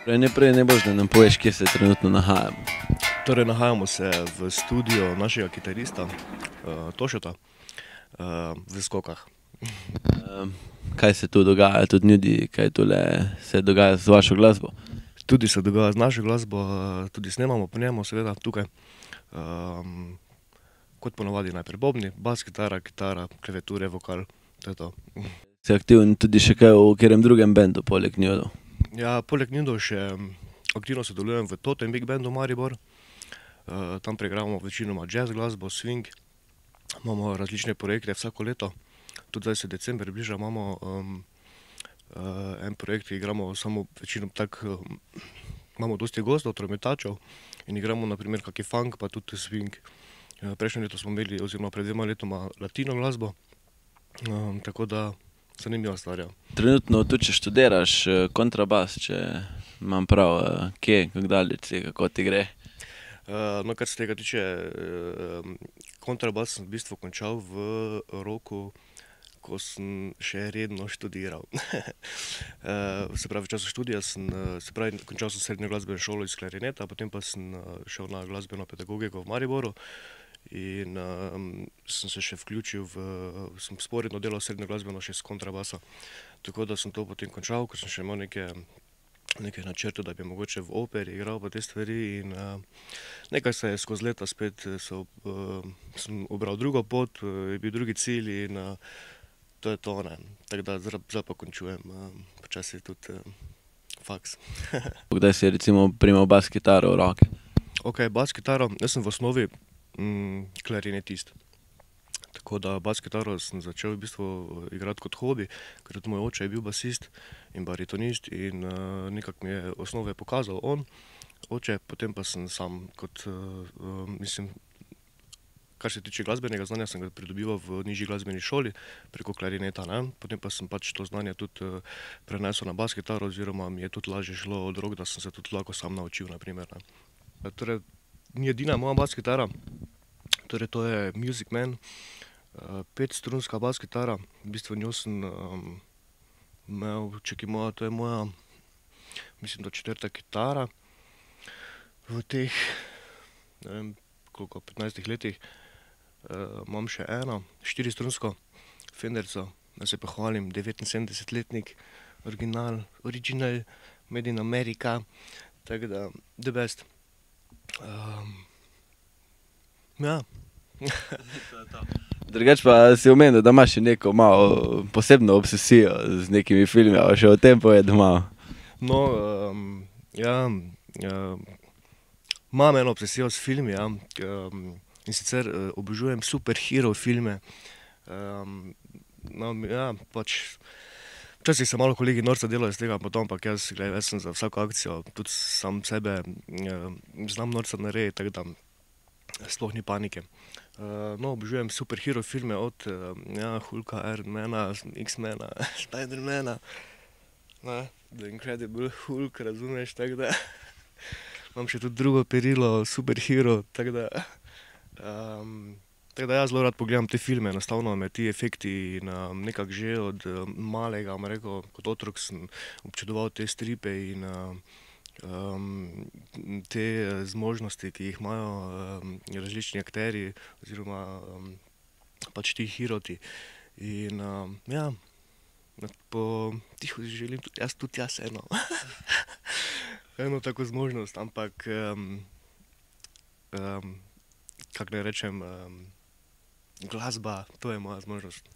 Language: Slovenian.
Najprej ne boš, da nam poveš, kje se trenutno nahajamo. Torej, nahajamo se v studiu našega kitarista, Tošeta, v Skokah. Kaj se tu dogaja, tudi njudi, kaj tule se dogaja z vašo glasbo? Tudi se dogaja z našo glasbo, tudi snemamo po njemu, seveda, tukaj. Kot ponavadi najprej bobni, bas kitara, kitara, klaviature, vokal, to je to. Si aktiven tudi še kaj v katerem drugem bendu, poleg njudov? Ja, poleg njudov še aktivno sodelujem v Totem Big Bandu Maribor. Tam preigramo večinoma jazz glasbo, swing. Imamo različne projekte vsako leto. Tudi zdaj se december bliža, imamo en projekt, ki igramo samo večinoma tako, imamo dosti gostov, trometačev in igramo na primer kaki funk pa tudi swing. Prejšnje leto smo imeli, oziroma pred 2 letoma latino glasbo, tako da zanimiva stvar, ja. Trenutno tudi če študiraš kontrabas, če imam prav, kje, kako daleč si, kako ti gre? No, kar se tega tiče, kontrabas sem v bistvu končal v roku, ko sem še redno študiral. Se pravi, v času študija sem, končal sem srednjo glasbeno šolo iz klarineta, potem pa sem šel na glasbeno pedagogiko v Mariboru in sem se še vključil sem vzporedno delal srednjo glasbeno še s kontrabasa. Tako da sem to potem končal, ker sem še imel nekaj načrtov, da bi mogoče v operi igral pa te stvari in nekaj se je skozi leta spet sem ubral drugo pot, je bil drugi cilj in to je to, ne. Tako da zdaj pa končujem počasi tudi faks. Kdaj si recimo primal bas kitaro v roke? Okej, bas kitaro, jaz sem v osnovi klarinetist. Tako da bas kitaro sem začel v bistvu igrati kot hobi, ker tudi moj oče je bil basist in baritonist in nekako mi je osnove pokazal on, oče, potem pa sem sam kot, mislim, kar se tiče glasbenega znanja, sem ga pridobival v nižji glasbeni šoli preko klarineta, ne. Potem pa sem pač to znanje tudi prenesel na bas kitaro oziroma mi je tudi lažje šlo od rok, da sem se tudi lahko sam naučil, na primer, ne. Torej, ni edina moja bas kitara, torej to je Music Man, 5-strunska bas kitara, v bistvu njo sem imel, čakaj, to je moja, mislim, da 4. kitara v teh, ne vem, koliko, 15 letih. Imam še eno, 4-strunsko Fenderco, da se pohvalim, 79-letnik, original, made in America, tako da the best. Ja. Drugače pa si omenil, da imaš še neko malo posebno obsesijo z nekimi filmi, a še o tem povedal malo? No, ja, imam eno obsesijo s filmi, ja, in sicer obožujem superhero filme. No, ja, pač včasih se malo kolegi norca delajo iz tega, ampak jaz, glej, jaz sem za vsako akcijo, tudi sam sebe znam norca narediti, tako da sploh ni panike. No, obožujem superhero filme od, ja, Hulka, Ironmana, X-mena, Spidermana, ne, The Incredible Hulk, razumeš, tako da imam še tudi drugo perilo, superhero, tako da jaz zelo rad pogledam te filme, enostavno me ti efekti nekako že od malega, bom rekel, kot otrok sem občudoval te stripe in te zmožnosti, ki jih imajo različni akterji oziroma pač ti heroti. In ja, po tiho si želim tudi jaz eno tako zmožnost, ampak kako naj rečem, glasba, to je moja zmožnost.